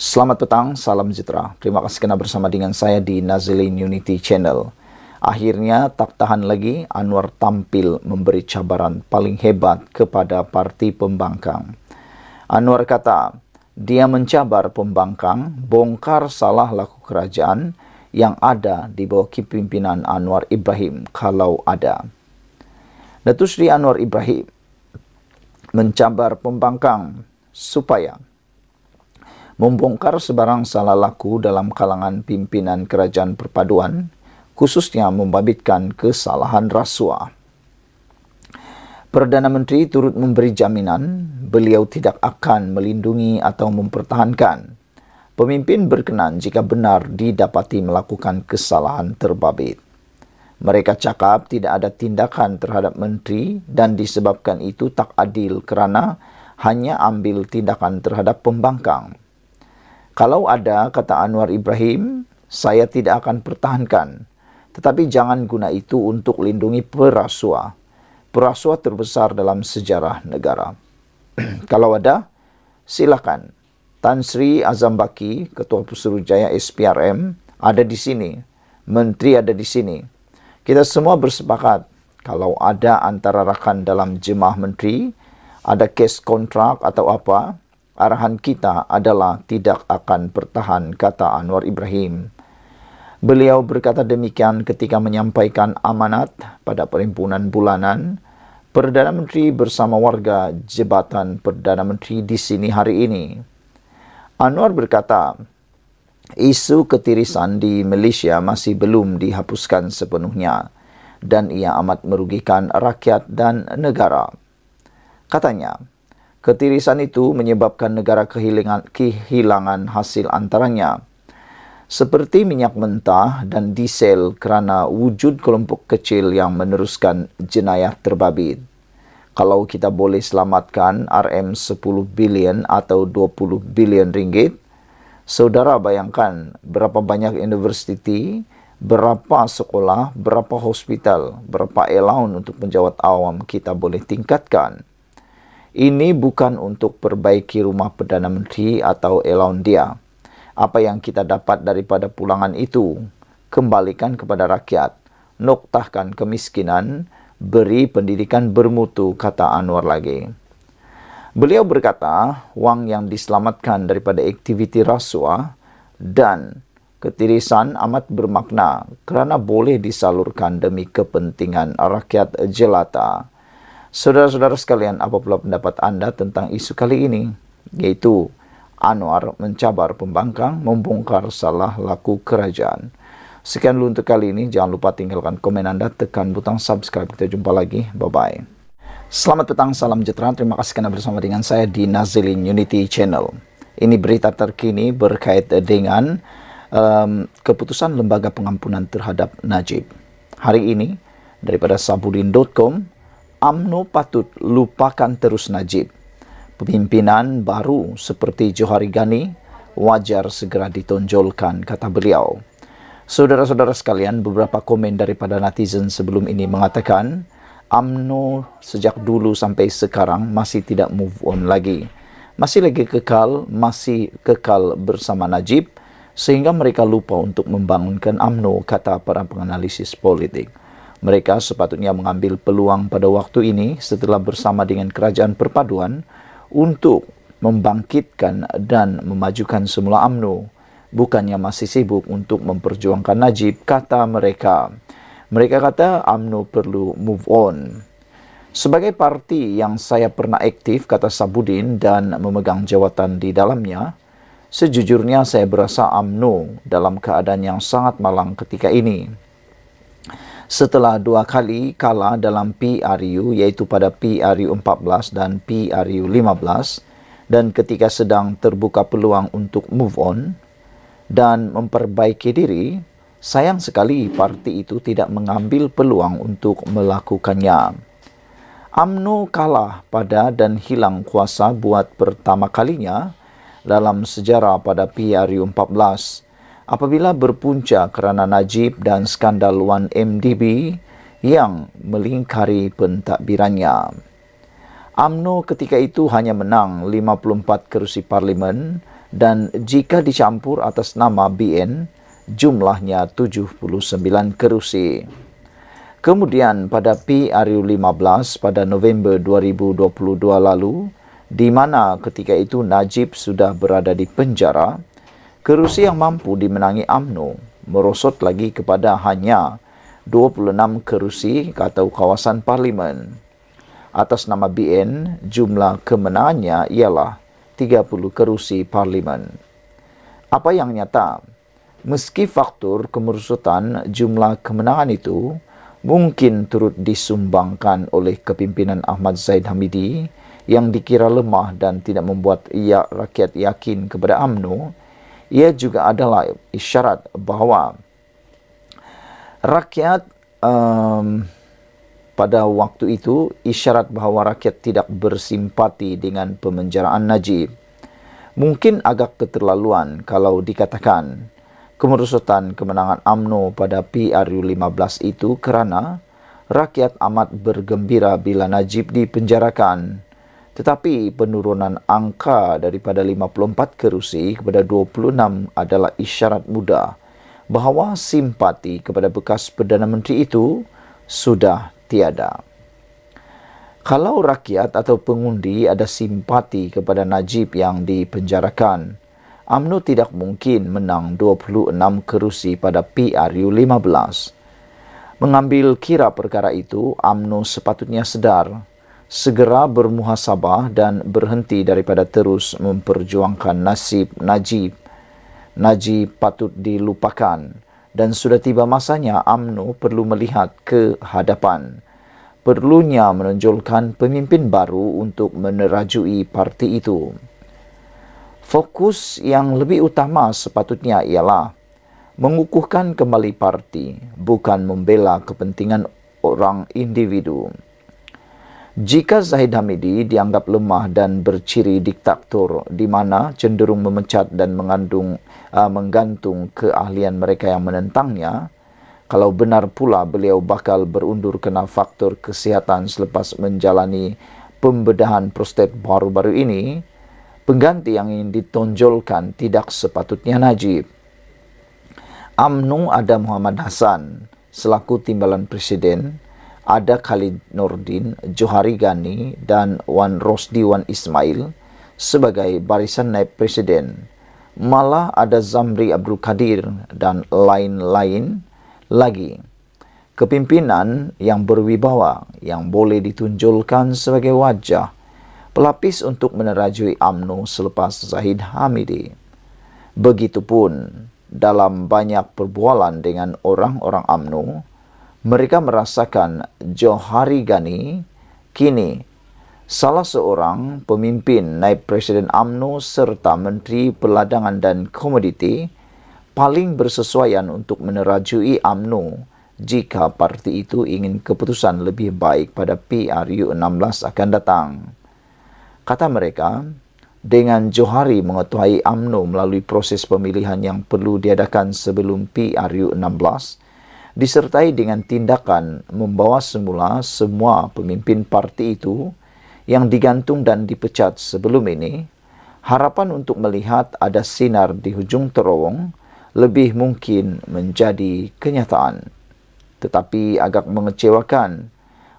Selamat petang, salam sejahtera. Terima kasih kerana bersama dengan saya di Nazilin Unity Channel. Akhirnya tak tahan lagi, Anwar tampil memberi cabaran paling hebat kepada parti pembangkang. Anwar kata, dia mencabar pembangkang bongkar salah laku kerajaan yang ada di bawah kepimpinan Anwar Ibrahim kalau ada. Datuk Seri Anwar Ibrahim mencabar pembangkang supaya membongkar sebarang salah laku dalam kalangan pimpinan kerajaan perpaduan, khususnya membabitkan kesalahan rasuah. Perdana Menteri turut memberi jaminan beliau tidak akan melindungi atau mempertahankan pemimpin berkenan jika benar didapati melakukan kesalahan terbabit. Mereka cakap tidak ada tindakan terhadap menteri dan disebabkan itu tak adil kerana hanya ambil tindakan terhadap pembangkang. Kalau ada, kata Anwar Ibrahim, saya tidak akan pertahankan. Tetapi jangan guna itu untuk lindungi perasuah. Perasuah terbesar dalam sejarah negara. Kalau ada, silakan. Tan Sri Azam Baki, Ketua Pusurujaya SPRM, ada di sini. Menteri ada di sini. Kita semua bersepakat, kalau ada antara rakan dalam jemaah menteri, ada kes kontrak atau apa, arahan kita adalah tidak akan bertahan, kata Anwar Ibrahim. Beliau berkata demikian ketika menyampaikan amanat pada perhimpunan bulanan Perdana Menteri bersama warga Jabatan Perdana Menteri di sini hari ini. Anwar berkata, isu ketirisan di Malaysia masih belum dihapuskan sepenuhnya dan ia amat merugikan rakyat dan negara. Katanya, ketirisan itu menyebabkan negara kehilangan hasil antaranya, seperti minyak mentah dan diesel kerana wujud kelompok kecil yang meneruskan jenayah terbabit. Kalau kita boleh selamatkan RM10 bilion atau 20 bilion ringgit, saudara bayangkan berapa banyak universiti, berapa sekolah, berapa hospital, berapa allowance untuk penjawat awam kita boleh tingkatkan. Ini bukan untuk perbaiki rumah Perdana Menteri atau allowance dia. Apa yang kita dapat daripada pulangan itu, kembalikan kepada rakyat. Noktahkan kemiskinan, beri pendidikan bermutu, kata Anwar lagi. Beliau berkata, wang yang diselamatkan daripada aktiviti rasuah dan ketirisan amat bermakna kerana boleh disalurkan demi kepentingan rakyat jelata. Saudara-saudara sekalian, apa pula pendapat anda tentang isu kali ini? Yaitu, Anwar mencabar pembangkang membongkar salah laku kerajaan. Sekian dulu untuk kali ini. Jangan lupa tinggalkan komen anda, tekan butang subscribe. Kita jumpa lagi. Bye-bye. Selamat petang, salam sejahtera. Terima kasih kerana bersama dengan saya di Nazilin Unity Channel. Ini berita terkini berkait dengan keputusan Lembaga Pengampunan terhadap Najib. Hari ini, daripada sabudin.com, UMNO patut lupakan terus Najib. Pemimpinan baru seperti Johari Ghani wajar segera ditonjolkan, kata beliau. Saudara-saudara sekalian, beberapa komen daripada netizen sebelum ini mengatakan, UMNO sejak dulu sampai sekarang masih tidak move on lagi. Masih kekal bersama Najib, sehingga mereka lupa untuk membangunkan UMNO, kata para penganalisis politik. Mereka sepatutnya mengambil peluang pada waktu ini setelah bersama dengan kerajaan perpaduan untuk membangkitkan dan memajukan semula UMNO, bukannya masih sibuk untuk memperjuangkan Najib, kata mereka. Mereka kata UMNO perlu move on. Sebagai parti yang saya pernah aktif, kata Sabudin, dan memegang jawatan di dalamnya, sejujurnya saya berasa UMNO dalam keadaan yang sangat malang ketika ini. Setelah 2 kali kalah dalam PRU, iaitu pada PRU 14 dan PRU 15, dan ketika sedang terbuka peluang untuk move on dan memperbaiki diri, sayang sekali parti itu tidak mengambil peluang untuk melakukannya. UMNO kalah pada dan hilang kuasa buat pertama kalinya dalam sejarah pada PRU 14 apabila berpunca kerana Najib dan skandal 1MDB yang melingkari pentadbirannya. UMNO ketika itu hanya menang 54 kerusi parlimen dan jika dicampur atas nama BN, jumlahnya 79 kerusi. Kemudian pada PRU15 pada November 2022 lalu, di mana ketika itu Najib sudah berada di penjara, kerusi yang mampu dimenangi UMNO merosot lagi kepada hanya 26 kerusi atau kawasan parlimen. Atas nama BN, jumlah kemenangannya ialah 30 kerusi parlimen. Apa yang nyata? Meski faktor kemerosotan jumlah kemenangan itu mungkin turut disumbangkan oleh kepimpinan Ahmad Zahid Hamidi yang dikira lemah dan tidak membuat rakyat yakin kepada UMNO, ia juga adalah isyarat bahawa rakyat pada waktu itu isyarat bahawa rakyat tidak bersimpati dengan pemenjaraan Najib. Mungkin agak keterlaluan kalau dikatakan kemerosotan kemenangan UMNO pada PRU15 itu kerana rakyat amat bergembira bila Najib dipenjarakan. Tetapi penurunan angka daripada 54 kerusi kepada 26 adalah isyarat mudah bahawa simpati kepada bekas Perdana Menteri itu sudah tiada. Kalau rakyat atau pengundi ada simpati kepada Najib yang dipenjarakan, UMNO tidak mungkin menang 26 kerusi pada PRU15. Mengambil kira perkara itu, UMNO sepatutnya sedar, segera bermuhasabah dan berhenti daripada terus memperjuangkan nasib Najib. Najib patut dilupakan dan sudah tiba masanya UMNO perlu melihat ke hadapan. Perlunya menonjolkan pemimpin baru untuk menerajui parti itu. Fokus yang lebih utama sepatutnya ialah mengukuhkan kembali parti, bukan membela kepentingan orang individu. Jika Zahid Hamidi dianggap lemah dan berciri diktator di mana cenderung memecat dan menggantung keahlian mereka yang menentangnya, kalau benar pula beliau bakal berundur kena faktor kesihatan selepas menjalani pembedahan prostat baru-baru ini, pengganti yang ingin ditonjolkan tidak sepatutnya Najib. UMNO ada Muhammad Hassan selaku timbalan presiden, ada Khalid Nordin, Johari Ghani dan Wan Rosdi Wan Ismail sebagai barisan naib presiden. Malah ada Zamri Abdul Qadir dan lain-lain lagi. Kepimpinan yang berwibawa yang boleh ditunjulkan sebagai wajah pelapis untuk menerajui UMNO selepas Zahid Hamidi. Begitupun dalam banyak perbualan dengan orang-orang UMNO, mereka merasakan Johari Ghani kini salah seorang pemimpin naib presiden UMNO serta Menteri Perladangan dan Komoditi paling bersesuaian untuk menerajui UMNO jika parti itu ingin keputusan lebih baik pada PRU16 akan datang. Kata mereka, dengan Johari mengetuai UMNO melalui proses pemilihan yang perlu diadakan sebelum PRU16, disertai dengan tindakan membawa semula semua pemimpin parti itu yang digantung dan dipecat sebelum ini, harapan untuk melihat ada sinar di hujung terowong lebih mungkin menjadi kenyataan. Tetapi agak mengecewakan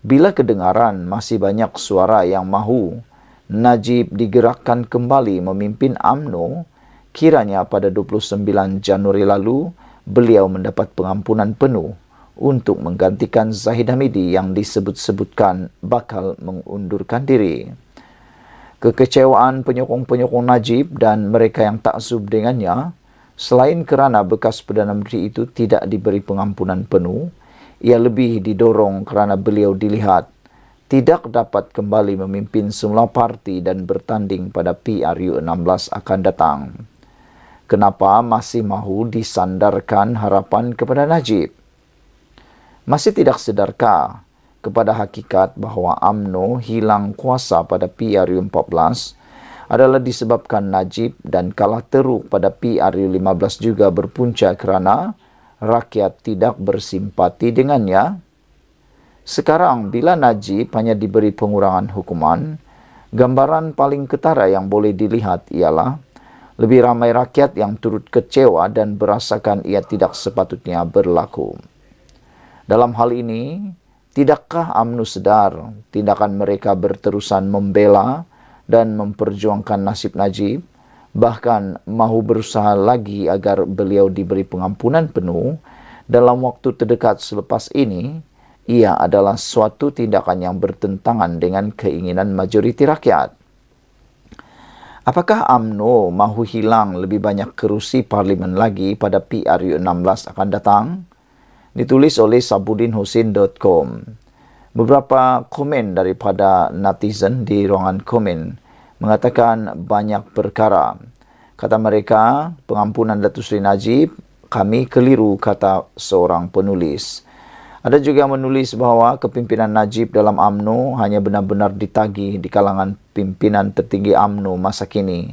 bila kedengaran masih banyak suara yang mahu Najib digerakkan kembali memimpin UMNO, kiranya pada 29 Januari lalu beliau mendapat pengampunan penuh untuk menggantikan Zahid Hamidi yang disebut-sebutkan bakal mengundurkan diri. Kekecewaan penyokong-penyokong Najib dan mereka yang taksub dengannya, selain kerana bekas Perdana Menteri itu tidak diberi pengampunan penuh, ia lebih didorong kerana beliau dilihat tidak dapat kembali memimpin semula parti dan bertanding pada PRU16 akan datang. Kenapa masih mahu disandarkan harapan kepada Najib? Masih tidak sedarkah kepada hakikat bahawa UMNO hilang kuasa pada PRU14 adalah disebabkan Najib dan kalah teruk pada PRU15 juga berpunca kerana rakyat tidak bersimpati dengannya? Sekarang, bila Najib hanya diberi pengurangan hukuman, gambaran paling ketara yang boleh dilihat ialah Lebih ramai rakyat yang turut kecewa dan berasakan ia tidak sepatutnya berlaku. Dalam hal ini, tidakkah UMNO sedar tindakan mereka berterusan membela dan memperjuangkan nasib Najib, bahkan mahu berusaha lagi agar beliau diberi pengampunan penuh dalam waktu terdekat selepas ini? Ia adalah suatu tindakan yang bertentangan dengan keinginan majoriti rakyat. Apakah UMNO mahu hilang lebih banyak kerusi parlimen lagi pada PRU 16 akan datang? Ditulis oleh sabudinhusin.com. Beberapa komen daripada netizen di ruangan komen mengatakan banyak perkara. Kata mereka, pengampunan Datuk Seri Najib, kami keliru, kata seorang penulis. Ada juga menulis bahawa kepimpinan Najib dalam UMNO hanya benar-benar ditagih di kalangan pimpinan tertinggi UMNO masa kini.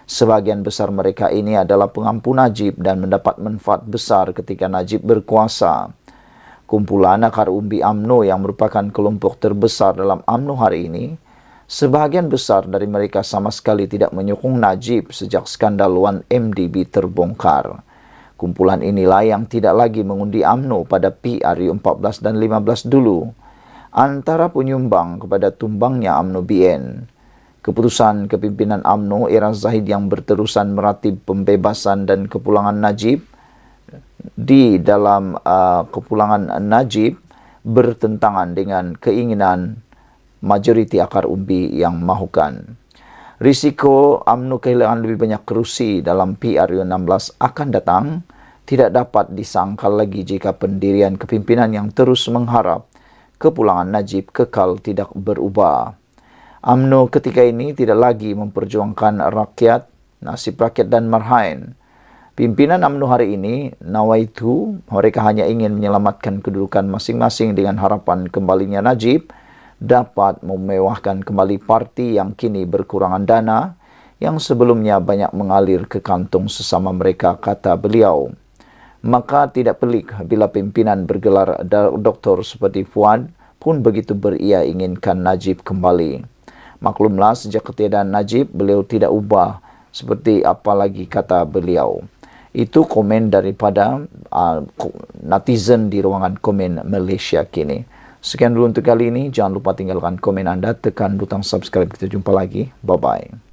Sebahagian besar mereka ini adalah pengampu Najib dan mendapat manfaat besar ketika Najib berkuasa. Kumpulan akar umbi UMNO yang merupakan kelompok terbesar dalam UMNO hari ini, sebahagian besar dari mereka sama sekali tidak menyokong Najib sejak skandal 1MDB terbongkar. Kumpulan inilah yang tidak lagi mengundi UMNO pada PRU 14 dan 15 dulu, antara penyumbang kepada tumbangnya UMNO BN. Keputusan kepimpinan UMNO era Zahid yang berterusan meratib pembebasan dan kepulangan Najib di dalam kepulangan Najib bertentangan dengan keinginan majoriti akar umbi yang mahukan. Risiko UMNO kehilangan lebih banyak kerusi dalam PRU 16 akan datang tidak dapat disangkal lagi jika pendirian kepimpinan yang terus mengharap kepulangan Najib kekal tidak berubah. UMNO ketika ini tidak lagi memperjuangkan rakyat, nasib rakyat dan marhaen. Pimpinan UMNO hari ini, nawaitu, mereka hanya ingin menyelamatkan kedudukan masing-masing dengan harapan kembalinya Najib dapat memewahkan kembali parti yang kini berkurangan dana yang sebelumnya banyak mengalir ke kantong sesama mereka, kata beliau. Maka tidak pelik bila pimpinan bergelar doktor seperti Fuad pun begitu beria inginkan Najib kembali. Maklumlah sejak ketiadaan Najib, beliau tidak ubah seperti apa lagi, kata beliau. Itu komen daripada netizen di ruangan komen Malaysia kini. Sekian dulu untuk kali ini. Jangan lupa tinggalkan komen anda, tekan butang subscribe. Kita jumpa lagi. Bye-bye.